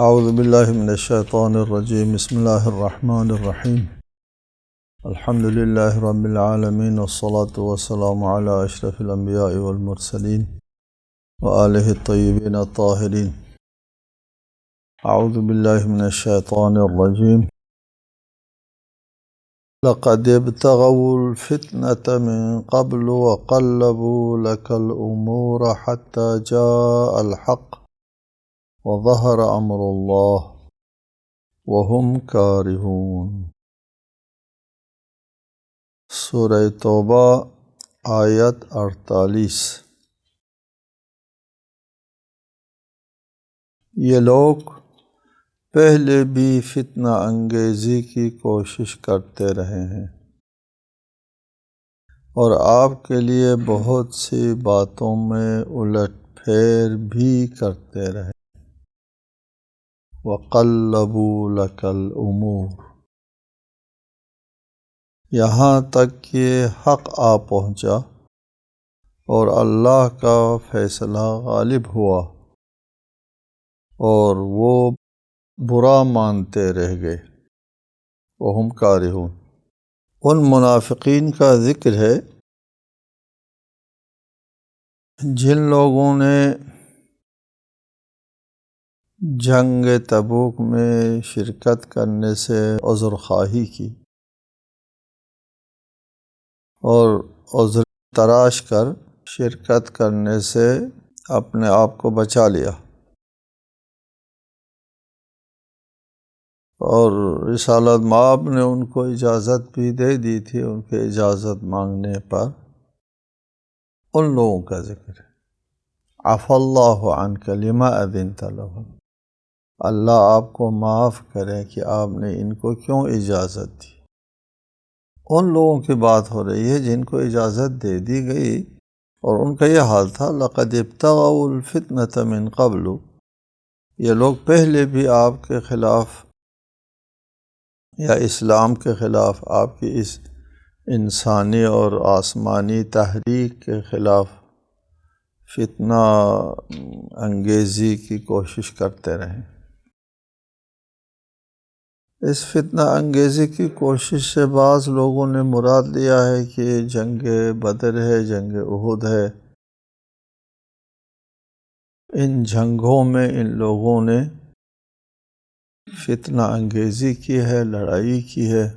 اعوذ باللہ من الشیطان الرجیم بسم اللہ الرحمن الرحیم الحمد للہ رب العالمین والصلاة والسلام علی اشرف الانبیاء والمرسلین وآلہ الطیبین الطاہرین۔ اعوذ باللہ من الشیطان الرجیم لقد ابتغوا الفتنة من قبل وقلبوا لك الأمور حتى جاء الحق وظہر امر اللہ وہم کارہون۔ سورہ توبہ آیت 48۔ یہ لوگ پہلے بھی فتنہ انگیزی کی کوشش کرتے رہے ہیں اور آپ کے لیے بہت سی باتوں میں الٹ پھیر بھی کرتے رہے۔ وَقَلَّبُوا لَكَ الْأُمُورَ، یہاں تک کہ حق آ پہنچا اور اللہ کا فیصلہ غالب ہوا اور وہ برا مانتے رہ گئے۔ وَهُمْ كَارِهُونَ، ان منافقین کا ذکر ہے جن لوگوں نے جنگ تبوک میں شرکت کرنے سے عذر خواہی کی اور عذر تراش کر شرکت کرنے سے اپنے آپ کو بچا لیا، اور رسالت مآب نے ان کو اجازت بھی دے دی تھی۔ ان کے اجازت مانگنے پر ان لوگوں کا ذکر ہے۔ عفا اللہ عنک لما اذنت لهم، اللہ آپ کو معاف کرے کہ آپ نے ان کو کیوں اجازت دی۔ ان لوگوں کی بات ہو رہی ہے جن کو اجازت دے دی گئی اور ان کا یہ حال تھا۔ لقد ابتغوا الفتنة من قبل، یہ لوگ پہلے بھی آپ کے خلاف یا اسلام کے خلاف، آپ کی اس انسانی اور آسمانی تحریک کے خلاف فتنہ انگیزی کی کوشش کرتے رہے۔ اس فتنہ انگیزی کی کوشش سے بعض لوگوں نے مراد لیا ہے کہ جنگ بدر ہے، جنگ احد ہے۔ ان جنگوں میں ان لوگوں نے فتنہ انگیزی کی ہے، لڑائی کی ہے،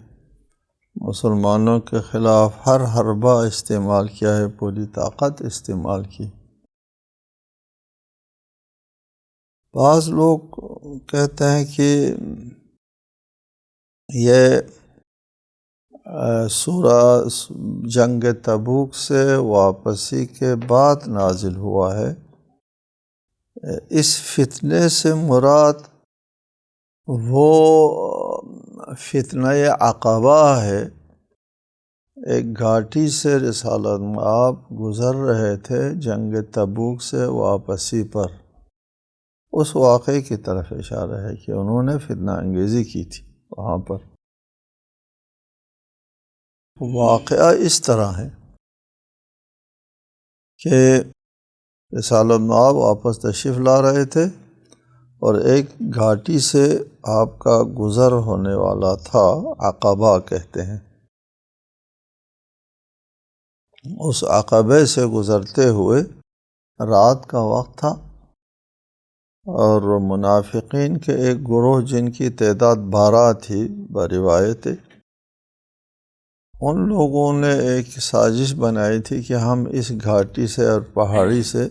مسلمانوں کے خلاف ہر حربہ استعمال کیا ہے، پوری طاقت استعمال کی۔ بعض لوگ کہتے ہیں کہ یہ سورہ جنگ تبوک سے واپسی کے بعد نازل ہوا ہے۔ اس فتنے سے مراد وہ فتنہ عقبہ ہے۔ ایک گھاٹی سے رسالت مآب گزر رہے تھے جنگ تبوک سے واپسی پر، اس واقعے کی طرف اشارہ ہے کہ انہوں نے فتنہ انگیزی کی تھی وہاں پر۔ واقعہ اس طرح ہے کہ رسالت مآب واپس تشریف لا رہے تھے اور ایک گھاٹی سے آپ کا گزر ہونے والا تھا، عقبہ کہتے ہیں۔ اس عقبے سے گزرتے ہوئے رات کا وقت تھا اور منافقین کے ایک گروہ جن کی تعداد 12 تھی بروایت، ان لوگوں نے ایک سازش بنائی تھی کہ ہم اس گھاٹی سے اور پہاڑی سے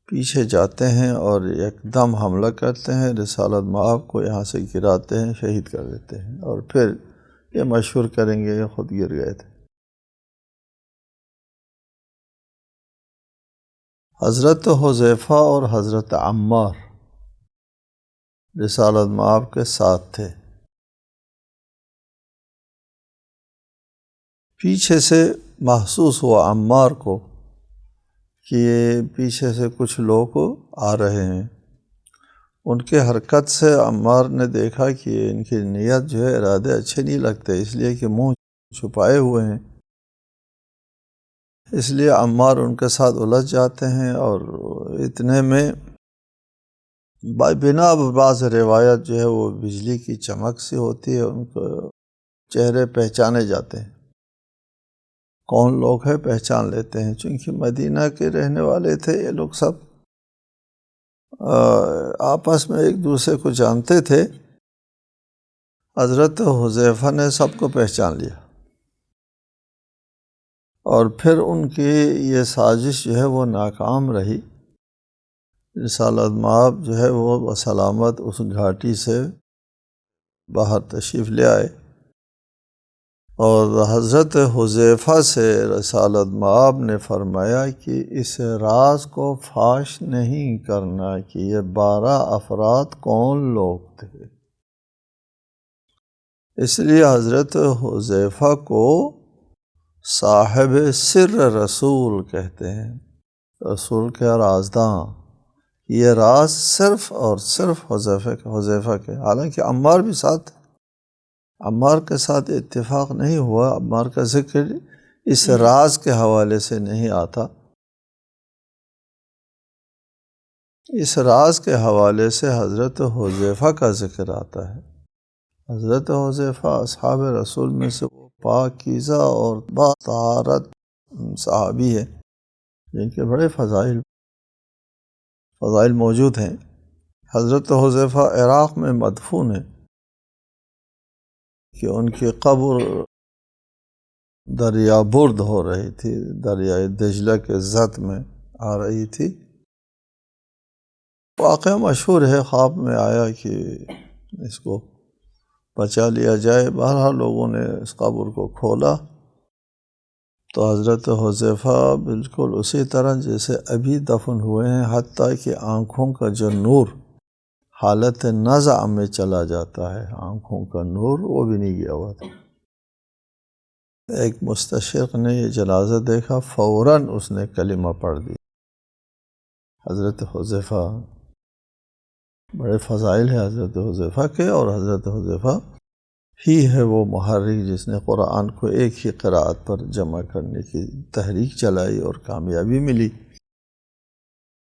پیچھے جاتے ہیں اور ایک دم حملہ کرتے ہیں، رسالت مآب کو یہاں سے گراتے ہیں، شہید کر دیتے ہیں، اور پھر یہ مشہور کریں گے کہ خود گر گئے تھے۔ حضرت حذیفہ اور حضرت عمار رسالت مآب کے ساتھ تھے۔ پیچھے سے محسوس ہوا عمار کو کہ یہ پیچھے سے کچھ لوگ آ رہے ہیں۔ ان کے حرکت سے عمار نے دیکھا کہ ان کی نیت جو ہے، ارادے اچھے نہیں لگتے، اس لیے کہ منہ چھپائے ہوئے ہیں۔ اس لیے عمار ان کے ساتھ الجھ جاتے ہیں اور اتنے میں بنا بعض روایت جو ہے وہ بجلی کی چمک سے ہوتی ہے، ان کو چہرے پہچانے جاتے ہیں، کون لوگ ہیں پہچان لیتے ہیں، چونکہ مدینہ کے رہنے والے تھے یہ لوگ سب، آپس میں ایک دوسرے کو جانتے تھے۔ حضرت حذیفہ نے سب کو پہچان لیا، اور پھر ان کی یہ سازش جو ہے وہ ناکام رہی۔ رسالت مآب جو ہے وہ بسلامت اس گھاٹی سے باہر تشریف لے آئے، اور حضرت حذیفہ سے رسالت مآب نے فرمایا کہ اس راز کو فاش نہیں کرنا کہ یہ 12 افراد کون لوگ تھے۔ اس لیے حضرت حذیفہ کو صاحب سر رسول کہتے ہیں، رسول کے رازداں۔ یہ راز صرف اور صرف حذیفہ کے، حالانکہ عمار بھی ساتھ، عمار کے ساتھ اتفاق نہیں ہوا، عمار کا ذکر اس راز کے حوالے سے نہیں آتا، اس راز کے حوالے سے حضرت حذیفہ کا ذکر آتا ہے۔ حضرت حذیفہ اصحاب رسول میں سے وہ پاکیزہ اور باطہارت صحابی ہے جن کے بڑے فضائل موجود ہیں۔ حضرت حذیفہ عراق میں مدفون ہیں کہ ان کی قبر دریا برد ہو رہی تھی، دریائے دجلہ کے زد میں آ رہی تھی۔ واقعہ مشہور ہے، خواب میں آیا کہ اس کو بچا لیا جائے، بہرحال لوگوں نے اس قبر کو کھولا تو حضرت حذیفہ بالکل اسی طرح جیسے ابھی دفن ہوئے ہیں، حتیٰ کہ آنکھوں کا جو نور حالت نزع میں چلا جاتا ہے، آنکھوں کا نور وہ بھی نہیں گیا ہوا تھا۔ ایک مستشرق نے یہ جنازہ دیکھا، فوراً اس نے کلمہ پڑھ دی۔ حضرت حذیفہ، بڑے فضائل ہیں حضرت حذیفہ کے، اور حضرت حذیفہ ہی ہے وہ محرک جس نے قرآن کو ایک ہی قرأت پر جمع کرنے کی تحریک چلائی اور کامیابی ملی۔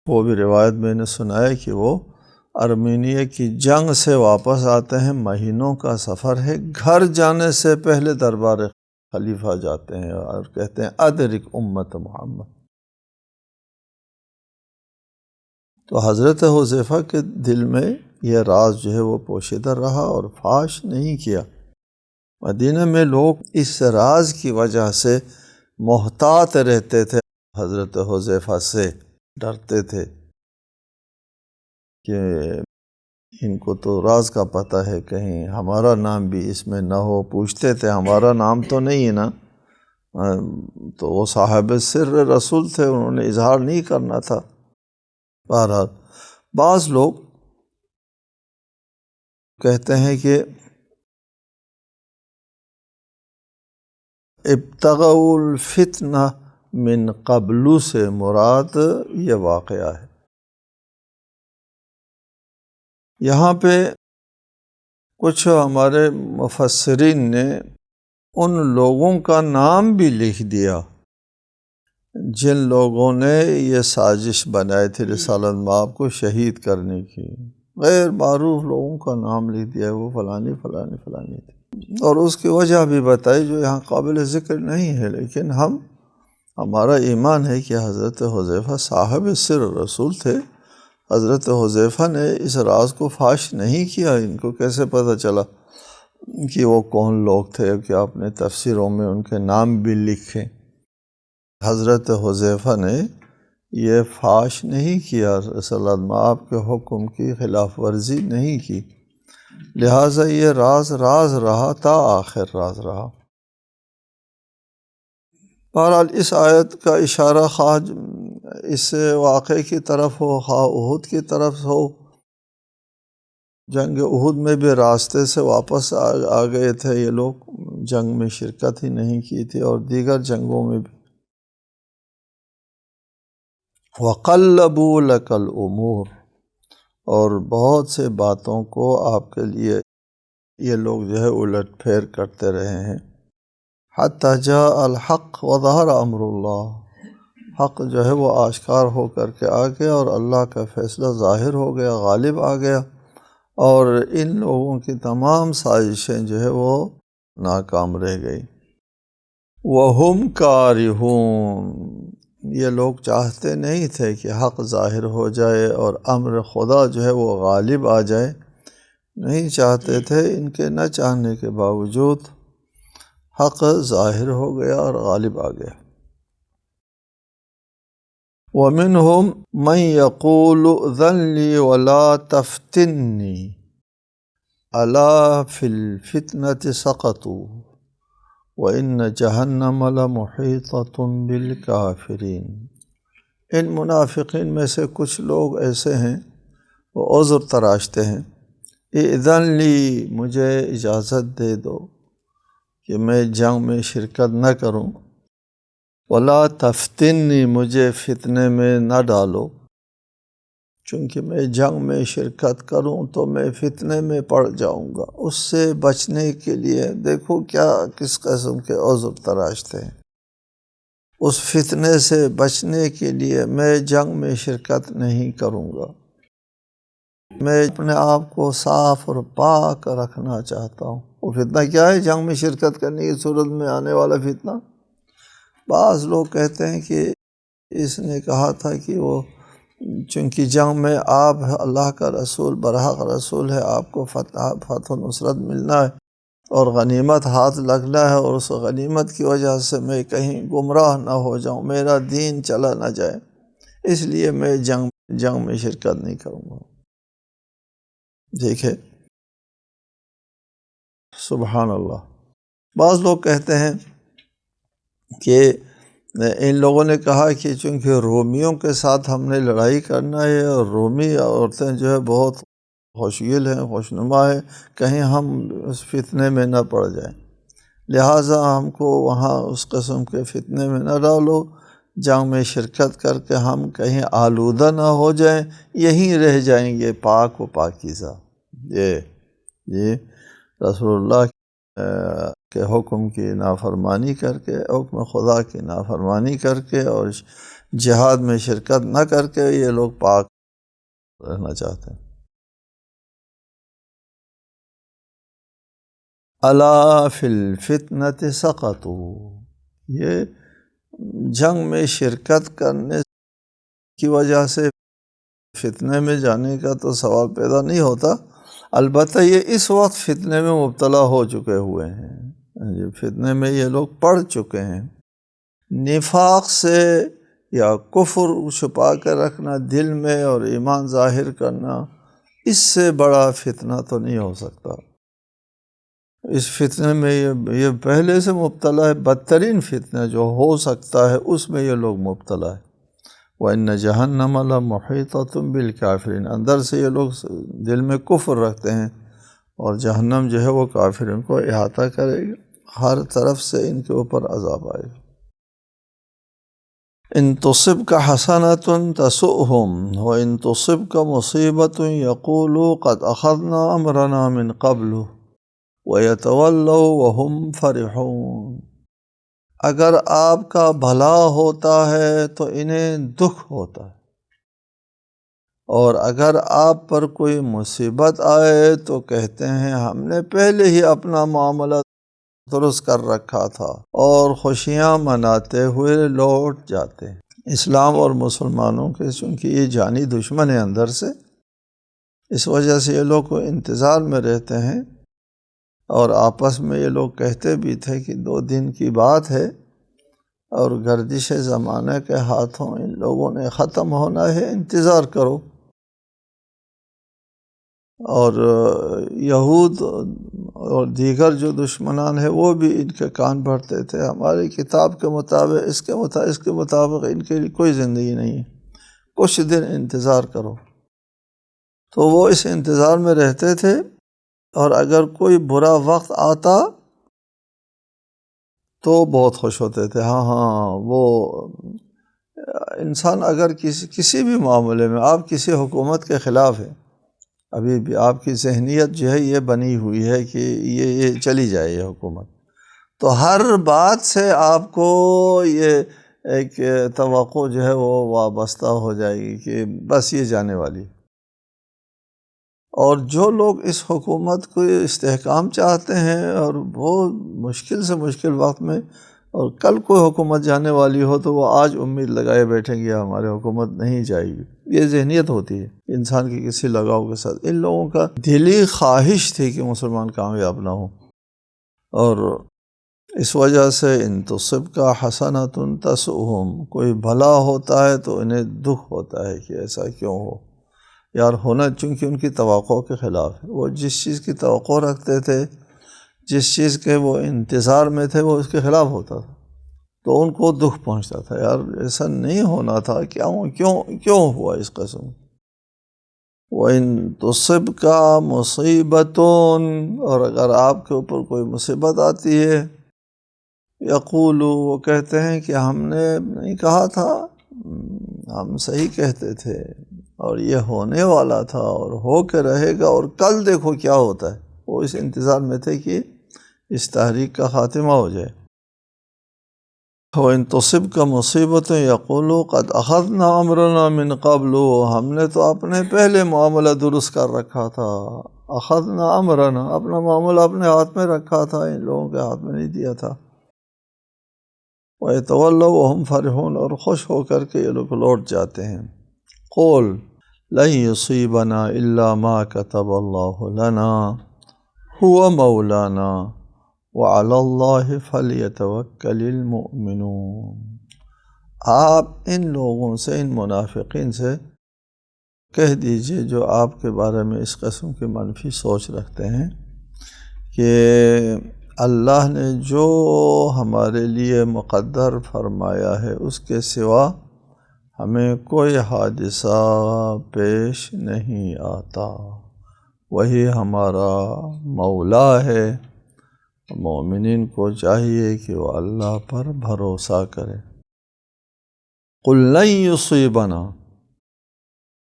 وہ بھی روایت میں نے سنایا کہ وہ ارمینیہ کی جنگ سے واپس آتے ہیں، مہینوں کا سفر ہے، گھر جانے سے پہلے دربار خلیفہ جاتے ہیں اور کہتے ہیں ادرک امت محمد۔ تو حضرت حذیفہ کے دل میں یہ راز جو ہے وہ پوشیدہ رہا اور فاش نہیں کیا۔ مدینہ میں لوگ اس راز کی وجہ سے محتاط رہتے تھے، حضرت حذیفہ سے ڈرتے تھے کہ ان کو تو راز کا پتہ ہے، کہیں ہمارا نام بھی اس میں نہ ہو، پوچھتے تھے ہمارا نام تو نہیں ہے نا، تو وہ صاحب سر رسول تھے، انہوں نے اظہار نہیں کرنا تھا۔ بہرحال بعض لوگ کہتے ہیں کہ ابتغوا الفتنہ من قبل سے مراد یہ واقعہ ہے۔ یہاں پہ کچھ ہمارے مفسرین نے ان لوگوں کا نام بھی لکھ دیا جن لوگوں نے یہ سازش بنائی تھی رسالت مآب کو شہید کرنے کی، غیر معروف لوگوں کا نام لکھ دیا، وہ فلانی فلانی فلانی تھی، اور اس کی وجہ بھی بتائی جو یہاں قابل ذکر نہیں ہے، لیکن ہمارا ایمان ہے کہ حضرت حذیفہ صاحب سر رسول تھے۔ حضرت حذیفہ نے اس راز کو فاش نہیں کیا۔ ان کو کیسے پتہ چلا کہ وہ کون لوگ تھے کہ آپ نے تفسیروں میں ان کے نام بھی لکھے؟ حضرت حذیفہ نے یہ فاش نہیں کیا، رسالت مآب کے حکم کی خلاف ورزی نہیں کی، لہٰذا یہ راز رہا تا آخر راز رہا۔ بہرحال اس آیت کا اشارہ خواہ اس واقعے کی طرف ہو، خواہ احد کی طرف ہو، جنگ احد میں بھی راستے سے واپس آ گئے تھے یہ لوگ، جنگ میں شرکت ہی نہیں کی تھی، اور دیگر جنگوں میں بھی۔ وَقَلَّبُوا لَكَ الْأُمُورَ، اور بہت سے باتوں کو آپ کے لیے یہ لوگ جو ہے الٹ پھیر کرتے رہے ہیں۔ حَتَّى جَاءَ الْحَقُّ وَظَهَرَ أَمْرُ اللَّهِ، حق جو ہے وہ آشکار ہو کر کے آ گیا اور اللہ کا فیصلہ ظاہر ہو گیا، غالب آ گیا، اور ان لوگوں کی تمام سازشیں جو ہے وہ ناکام رہ گئی۔ وَهُمْ كَارِهُونَ، یہ لوگ چاہتے نہیں تھے کہ حق ظاہر ہو جائے اور امر خدا جو ہے وہ غالب آ جائے، نہیں چاہتے تھے، ان کے نہ چاہنے کے باوجود حق ظاہر ہو گیا اور غالب آ گیا۔ وَمِنْهُمْ مَنْ يَقُولُ ائْذَنْ لِي وَلَا تَفْتِنِّي أَلَا فِي الْفِتْنَةِ سَقَطُوا وَإِنَّ جَهَنَّمَ لَمُحِيطَةٌ بِالْكَافِرِينَ۔ ان منافقین میں سے کچھ لوگ ایسے ہیں، وہ عذر تراشتے ہیں، اذن لی، مجھے اجازت دے دو کہ میں جنگ میں شرکت نہ کروں، ولا تفتنی، مجھے فتنے میں نہ ڈالو، چونکہ میں جنگ میں شرکت کروں تو میں فتنے میں پڑ جاؤں گا۔ اس سے بچنے کے لیے دیکھو کس قسم کے عذر تراشتے ہیں، اس فتنے سے بچنے کے لیے میں جنگ میں شرکت نہیں کروں گا، میں اپنے آپ کو صاف اور پاک رکھنا چاہتا ہوں۔ وہ فتنہ کیا ہے؟ جنگ میں شرکت کرنے کی صورت میں آنے والا فتنہ۔ بعض لوگ کہتے ہیں کہ اس نے کہا تھا کہ وہ چونکہ جنگ میں آپ اللہ کا رسول، برحق رسول ہے، آپ کو فتح و نصرت ملنا ہے اور غنیمت ہاتھ لگنا ہے، اور اس غنیمت کی وجہ سے میں کہیں گمراہ نہ ہو جاؤں، میرا دین چلا نہ جائے، اس لیے میں جنگ میں شرکت نہیں کروں گا۔ دیکھیں سبحان اللہ۔ بعض لوگ کہتے ہیں کہ ان لوگوں نے کہا کہ چونکہ رومیوں کے ساتھ ہم نے لڑائی کرنا ہے اور رومی عورتیں جو ہے بہت خوشگل ہیں، خوشنما ہیں، کہیں ہم اس فتنے میں نہ پڑ جائیں، لہٰذا ہم کو وہاں اس قسم کے فتنے میں نہ ڈالو، جنگ میں شرکت کر کے ہم کہیں آلودہ نہ ہو جائیں، یہیں رہ جائیں گے پاک و پاکیزہ۔ یہ رسول اللہ کے حکم کی نافرمانی کر کے، حکم خدا کی نافرمانی کر کے اور جہاد میں شرکت نہ کر کے یہ لوگ پاک رہنا چاہتے ہیں۔ الا فی الفتنۃ سقطوا، یہ جنگ میں شرکت کرنے کی وجہ سے فتنے میں جانے کا تو سوال پیدا نہیں ہوتا، البتہ یہ اس وقت فتنے میں مبتلا ہو چکے ہوئے ہیں، فتنے میں یہ لوگ پڑ چکے ہیں۔ نفاق سے یا کفر چھپا کر رکھنا دل میں اور ایمان ظاہر کرنا، اس سے بڑا فتنہ تو نہیں ہو سکتا۔ اس فتنے میں یہ پہلے سے مبتلا ہے، بدترین فتنہ جو ہو سکتا ہے اس میں یہ لوگ مبتلا ہے۔ وَإِنَّ جَهَنَّمَ لَمُحِيطَةٌ بِالْكَافِرِينَ، اندر سے یہ لوگ دل میں کفر رکھتے ہیں، اور جہنم جو ہے وہ کافروں کو احاطہ کرے گا، ہر طرف سے ان کے اوپر عذاب آئے گا۔ ان تصبک حسنۃ تسؤہم وان تصبک مصیبۃ یقولوا قد اخذنا امرنا من قبل ویتولوا وهم فرحون۔ اگر آپ کا بھلا ہوتا ہے تو انہیں دکھ ہوتا ہے، اور اگر آپ پر کوئی مصیبت آئے تو کہتے ہیں ہم نے پہلے ہی اپنا معاملہ درست کر رکھا تھا، اور خوشیاں مناتے ہوئے لوٹ جاتے ہیں۔ اسلام اور مسلمانوں کے چونکہ یہ جانی دشمن ہیں اندر سے، اس وجہ سے یہ لوگ انتظار میں رہتے ہیں، اور آپس میں یہ لوگ کہتے بھی تھے کہ 2 دن کی بات ہے اور گردش زمانہ کے ہاتھوں ان لوگوں نے ختم ہونا ہے، انتظار کرو۔ اور یہود اور دیگر جو دشمنان ہیں وہ بھی ان کے کان بھرتے تھے، ہماری کتاب کے مطابق اس کے مطابق ان کے لیے کوئی زندگی نہیں ہے، کچھ دن انتظار کرو۔ تو وہ اس انتظار میں رہتے تھے، اور اگر کوئی برا وقت آتا تو بہت خوش ہوتے تھے۔ ہاں وہ انسان اگر کسی بھی معاملے میں، آپ کسی حکومت کے خلاف ہے، ابھی بھی آپ کی ذہنیت جو ہے یہ بنی ہوئی ہے کہ یہ چلی جائے یہ حکومت، تو ہر بات سے آپ کو یہ ایک توقع جو ہے وہ وابستہ ہو جائے گی کہ بس یہ جانے والی۔ اور جو لوگ اس حکومت کو استحکام چاہتے ہیں اور بہت مشکل سے مشکل وقت میں، اور کل کوئی حکومت جانے والی ہو تو وہ آج امید لگائے بیٹھیں گے ہماری حکومت نہیں جائے گی، یہ ذہنیت ہوتی ہے انسان کی کسی لگاؤ کے ساتھ۔ ان لوگوں کا دلی خواہش تھی کہ مسلمان کامیاب نہ ہوں، اور اس وجہ سے ان تصبک حسنۃ تسؤہم، کوئی بھلا ہوتا ہے تو انہیں دکھ ہوتا ہے کہ ایسا کیوں ہو یار، ہونا چونکہ ان کی توقع کے خلاف ہے۔ وہ جس چیز کی توقع رکھتے تھے، جس چیز کے وہ انتظار میں تھے، وہ اس کے خلاف ہوتا تھا، تو ان کو دکھ پہنچتا تھا، یار ایسا نہیں ہونا تھا، کیوں ہوا اس قسم۔ وَإِن تُصِبْكَ مُصِيبَةٌ، اور اگر آپ کے اوپر کوئی مصیبت آتی ہے، یقولو، وہ کہتے ہیں کہ ہم نے نہیں کہا تھا، ہم صحیح کہتے تھے اور یہ ہونے والا تھا اور ہو کے رہے گا، اور کل دیکھو کیا ہوتا ہے۔ وہ اس انتظار میں تھے کہ اس تحریک کا خاتمہ ہو جائے۔ وَإِن تُصِبْكَ مُصِيبَةٌ يَقُولُوا قَدْ أَخَذْنَا أَمْرَنَا مِنْ قَبْلُ، ہم نے تو اپنے پہلے معاملہ درست کر رکھا تھا۔ أَخَذْنَا أَمْرَنَا، اپنا معاملہ اپنے ہاتھ میں رکھا تھا، ان لوگوں کے ہاتھ میں نہیں دیا تھا۔ وَيَتَوَلَّوْا وَهُمْ فَرِحُونَ، اور خوش ہو کر کے یہ لوگ لوٹ جاتے ہیں۔ قُلْ لَن يُصِيبَنَا إِلَّا مَا كَتَبَ اللَّهُ لَنَا هُوَ مَوْلَانَا وَعَلَى اللَّهِ فَلْيَتَوَكَّلِ الْمُؤْمِنُونَ، آپ ان لوگوں سے، ان منافقین سے کہہ دیجئے جو آپ کے بارے میں اس قسم کی منفی سوچ رکھتے ہیں کہ اللہ نے جو ہمارے لیے مقدر فرمایا ہے اس کے سوا ہمیں کوئی حادثہ پیش نہیں آتا، وہی ہمارا مولا ہے۔ مومنین کو چاہیے کہ وہ اللہ پر بھروسہ کرے۔ قُلْ لَن يُصِيبَنَا،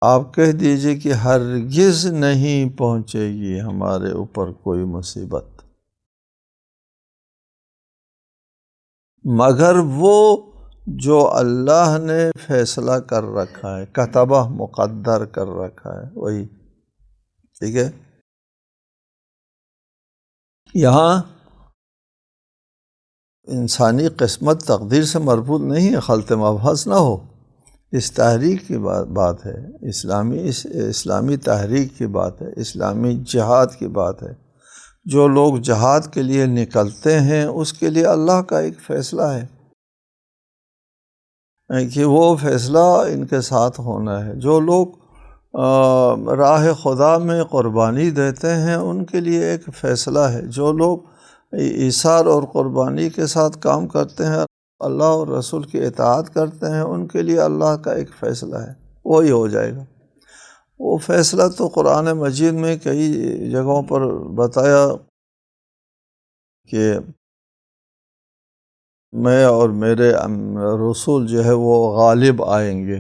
آپ کہہ دیجئے کہ ہرگز نہیں پہنچے گی ہمارے اوپر کوئی مصیبت، مگر وہ جو اللہ نے فیصلہ کر رکھا ہے، کتبہ مقدر کر رکھا ہے، وہی۔ ٹھیک ہے، یہاں انسانی قسمت تقدیر سے مربوط نہیں ہے، خلط مبحث نہ ہو، اس تحریک کی بات ہے، اسلامی تحریک کی بات ہے، اسلامی جہاد کی بات ہے۔ جو لوگ جہاد کے لیے نکلتے ہیں اس کے لیے اللہ کا ایک فیصلہ ہے کہ وہ فیصلہ ان کے ساتھ ہونا ہے۔ جو لوگ راہ خدا میں قربانی دیتے ہیں ان کے لیے ایک فیصلہ ہے۔ جو لوگ ایثار اور قربانی کے ساتھ کام کرتے ہیں، اللہ اور رسول کی اطاعت کرتے ہیں، ان کے لیے اللہ کا ایک فیصلہ ہے، وہی ہو جائے گا۔ وہ فیصلہ تو قرآن مجید میں کئی جگہوں پر بتایا کہ میں اور میرے رسول جو ہے وہ غالب آئیں گے،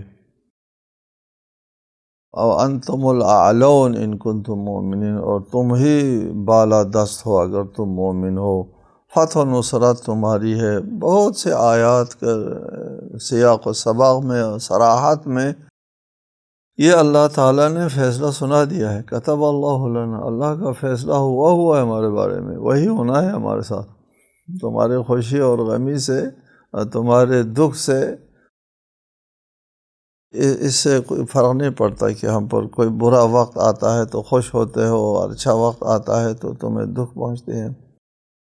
اور انتم الاعلون ان کنتم مؤمنین، اور تم ہی بالا دست ہو اگر تم مومن ہو، فتح و نصرت تمہاری ہے۔ بہت سے آیات کے سیاق و سباق میں، صراحت میں یہ اللہ تعالیٰ نے فیصلہ سنا دیا ہے۔ کتب اللہ لنا، اللہ کا فیصلہ ہوا ہے ہمارے بارے میں، وہی ہونا ہے ہمارے ساتھ۔ تمہاری خوشی اور غمی سے اور تمہارے دکھ سے اس سے کوئی فرق نہیں پڑتا کہ ہم پر کوئی برا وقت آتا ہے تو خوش ہوتے ہو، اور اچھا وقت آتا ہے تو تمہیں دکھ پہنچتے ہیں۔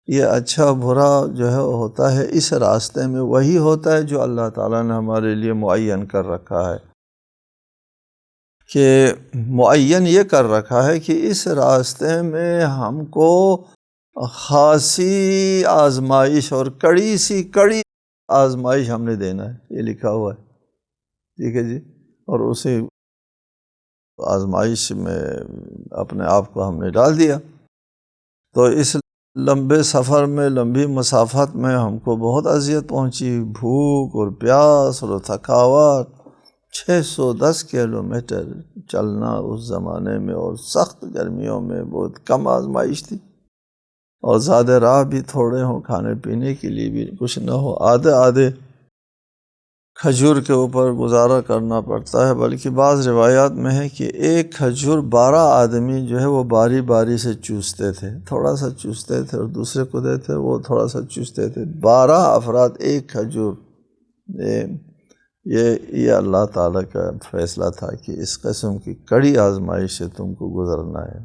یہ اچھا برا جو ہے ہوتا ہے اس راستے میں، وہی ہوتا ہے جو اللہ تعالیٰ نے ہمارے لیے معین کر رکھا ہے، کہ معین یہ کر رکھا ہے کہ اس راستے میں ہم کو خاصی آزمائش اور کڑی آزمائش ہم نے دینا ہے، یہ لکھا ہوا ہے۔ ٹھیک ہے جی، اور اسی آزمائش میں اپنے آپ کو ہم نے ڈال دیا۔ تو اس لمبے سفر میں، لمبی مسافت میں ہم کو بہت اذیت پہنچی، بھوک اور پیاس اور تھکاوٹ۔ 610 کلومیٹر چلنا اس زمانے میں، اور سخت گرمیوں میں بہت کم آزمائش تھی، اور زیادہ راہ بھی تھوڑے ہوں، کھانے پینے کے لیے بھی کچھ نہ ہو، آدھے کھجور کے اوپر گزارا کرنا پڑتا ہے، بلکہ بعض روایات میں ہے کہ ایک کھجور 12 آدمی جو ہے وہ باری باری سے چوستے تھے، تھوڑا سا چوستے تھے اور دوسرے کو دیتے، وہ تھوڑا سا چوستے تھے، 12 افراد ایک کھجور۔ یہ اللہ تعالیٰ کا فیصلہ تھا کہ اس قسم کی کڑی آزمائش سے تم کو گزرنا ہے،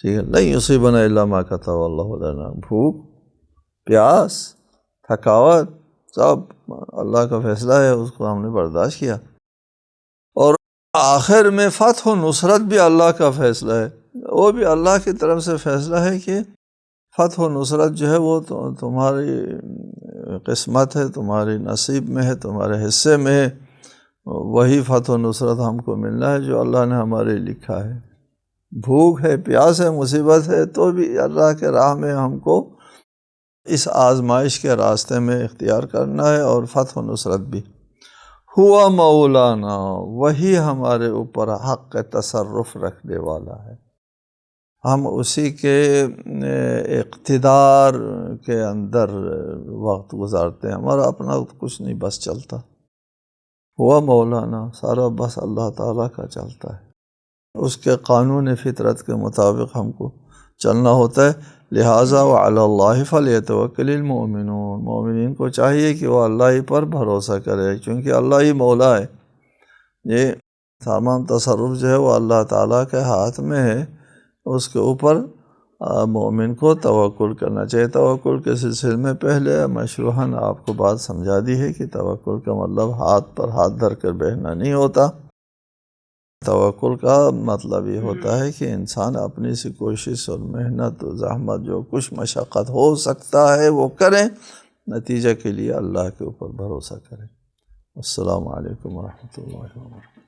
ٹھیک ہے۔ نہیں یصیبنا الا ما کتب اللہ لنا، بھوک، پیاس، تھکاوٹ، سب اللہ کا فیصلہ ہے، اس کو ہم نے برداشت کیا۔ اور آخر میں فتح و نصرت بھی اللہ کا فیصلہ ہے، وہ بھی اللہ کی طرف سے فیصلہ ہے کہ فتح و نصرت جو ہے وہ تمہاری قسمت ہے، تمہاری نصیب میں ہے، تمہارے حصے میں ہے، وہی فتح و نصرت ہم کو ملنا ہے جو اللہ نے ہمارے لکھا ہے۔ بھوک ہے، پیاس ہے، مصیبت ہے، تو بھی اللہ کے راہ میں ہم کو اس آزمائش کے راستے میں اختیار کرنا ہے، اور فتح و نصرت بھی۔ ہوا مولانا، وہی ہمارے اوپر حق تصرف رکھنے والا ہے، ہم اسی کے اقتدار کے اندر وقت گزارتے ہیں، ہمارا اپنا کچھ نہیں بس چلتا۔ ہوا مولانا، سارا بس اللہ تعالیٰ کا چلتا ہے، اس کے قانون فطرت کے مطابق ہم کو چلنا ہوتا ہے۔ لہٰذا وعلی اللہ فلیتوکل المؤمنون، مومنین کو چاہیے کہ وہ اللہ ہی پر بھروسہ کرے، کیونکہ اللہ ہی مولا ہے، یہ تمام تصرف جو ہے وہ اللہ تعالیٰ کے ہاتھ میں ہے، اس کے اوپر مومن کو توکل کرنا چاہیے۔ توکل کے سلسلے میں پہلے مشروحاً آپ کو بات سمجھا دی ہے کہ توکل کا مطلب ہاتھ پر ہاتھ دھر کر بیٹھنا نہیں ہوتا۔ توکل کا مطلب یہ ہوتا ہے کہ انسان اپنی سی کوشش اور محنت و زحمت، جو کچھ مشقت ہو سکتا ہے وہ کریں، نتیجہ کے لیے اللہ کے اوپر بھروسہ کریں۔ السلام علیکم ورحمۃ اللہ وبرکاتہ۔